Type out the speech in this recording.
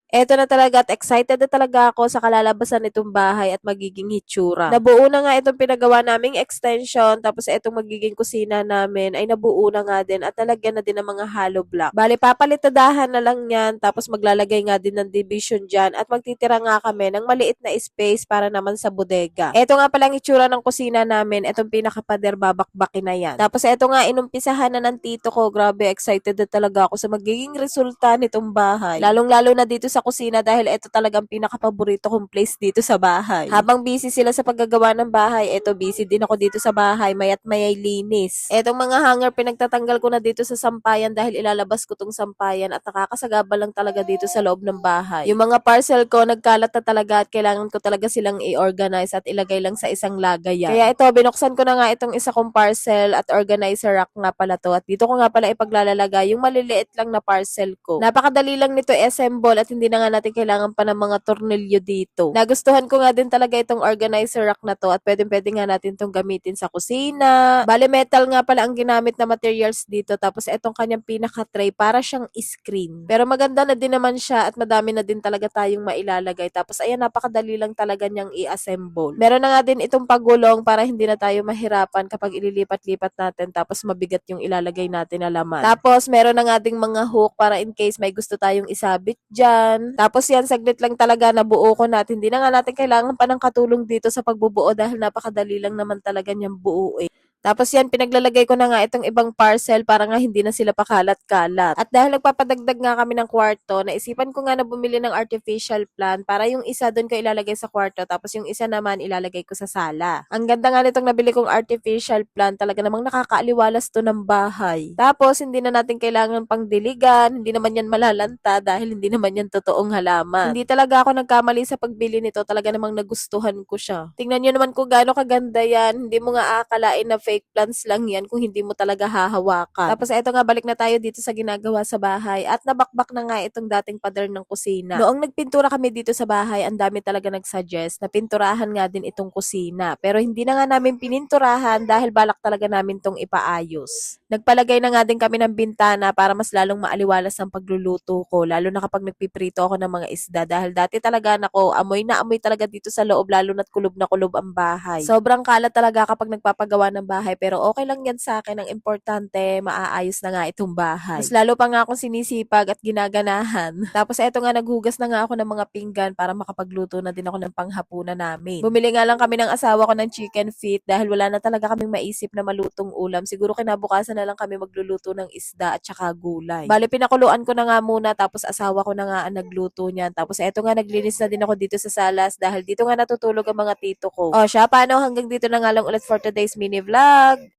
Eto na talaga at excited na talaga ako sa kalalabasan nitong bahay at magiging hitsura. Nabuo na nga itong pinagawa naming extension tapos etong magiging kusina namin ay nabuo na nga din at talagyan na din ng mga hollow block. Bali papalitadahan na lang yan tapos maglalagay nga din ng division dyan at magtitira nga kami ng maliit na space para naman sa bodega. Eto nga palang itsura ng kusina namin, etong pinakapader babakbakin na yan. Tapos eto nga inumpisahan na ng tito ko, grabe excited na talaga ako sa magiging resulta nitong bahay. Lalong-lalo na dito sa kusina dahil ito talagang pinaka-paborito kong place dito sa bahay. Habang busy sila sa paggagawa ng bahay, eto busy din ako dito sa bahay, mayat mayay linis. Etong mga hanger pinagtatanggal ko na dito sa sampayan dahil ilalabas ko tong sampayan at nakakasagaba lang talaga dito sa loob ng bahay. Yung mga parcel ko nagkalat na talaga at kailangan ko talaga silang i-organize at ilagay lang sa isang lagayan. Kaya ito, binuksan ko na nga itong isa kong parcel at organizer rack nga pala to. At dito ko nga pala ipaglalagay yung maliliit lang na parcel ko. Napakadali lang nito i-assemble at hindi na nga natin kailangan pa ng mga tornilyo dito. Nagustuhan ko nga din talaga itong organizer rack na to at pwedeng-pwede nga natin itong gamitin sa kusina. Bale metal nga pala ang ginamit na materials dito tapos itong kanyang pinaka-tray para siyang screen. Pero maganda na din naman siya at madami na din talaga tayong mailalagay. Tapos ayan, napakadali lang talaga niyang i-assemble. Meron na nga din itong pagulong para hindi na tayo mahirapan kapag ililipat-lipat natin tapos mabigat yung ilalagay natin na laman. Tapos meron na nga ding mga hook para in case may gusto tayong isabit dyan. Tapos yan, saglit lang talaga nabuo ko natin. Hindi na nga natin kailangan pa ng katulong dito sa pagbubuo dahil napakadali lang naman talaga niyang buuin. Tapos yan, pinaglalagay ko na nga itong ibang parcel para nga hindi na sila pakalat-kalat. At dahil nagpapadagdag nga kami ng kwarto, naisipan ko nga na bumili ng artificial plant para yung isa doon ko ilalagay sa kwarto tapos yung isa naman ilalagay ko sa sala. Ang ganda nga nitong nabili kong artificial plant, talaga namang nakakaaliwalas to ng bahay. Tapos hindi na natin kailangan pang diligan, hindi naman yan malalanta dahil hindi naman yan totoong halaman. Hindi talaga ako nagkamali sa pagbili nito, talaga namang nagustuhan ko siya. Tingnan nyo naman kung gaano kaganda yan, hindi mo nga aakalain na fake plants lang yan kung hindi mo talaga hahawakan. Tapos eto nga, balik na tayo dito sa ginagawa sa bahay at nabakbak na nga itong dating pader ng kusina. Noong nagpintura kami dito sa bahay, ang dami talaga nagsuggest na pinturahan nga din itong kusina. Pero hindi na nga namin pininturahan dahil balak talaga namin tong ipaayos. Nagpalagay na nga din kami ng bintana para mas lalong maaliwalas ang pagluluto ko, lalo na kapag nagpiprito ako ng mga isda dahil dati talaga nako, amoy na amoy talaga dito sa loob lalo na't kulob na kulob ang bahay. Sobrang kalat talaga kapag nagpapagawa ng bahay pero okay lang yan sa akin. Ang importante, maaayos na nga itong bahay. Mas lalo pa nga akong sinisipag at ginaganahan. Tapos eto nga, naghugas na nga ako ng mga pinggan para makapagluto na din ako ng panghapunan namin. Bumili nga lang kami ng asawa ko ng chicken feet dahil wala na talaga kaming maisip na malutong ulam. Siguro kinabukasan na lang kami magluluto ng isda at saka gulay. Bale, pinakuluan ko na nga muna tapos asawa ko na nga ang nagluto niyan. Tapos eto nga, naglinis na din ako dito sa salas dahil dito nga natutulog ang mga tito ko. O siya, paano hanggang dito na nga lang ulit for today's mini vlog.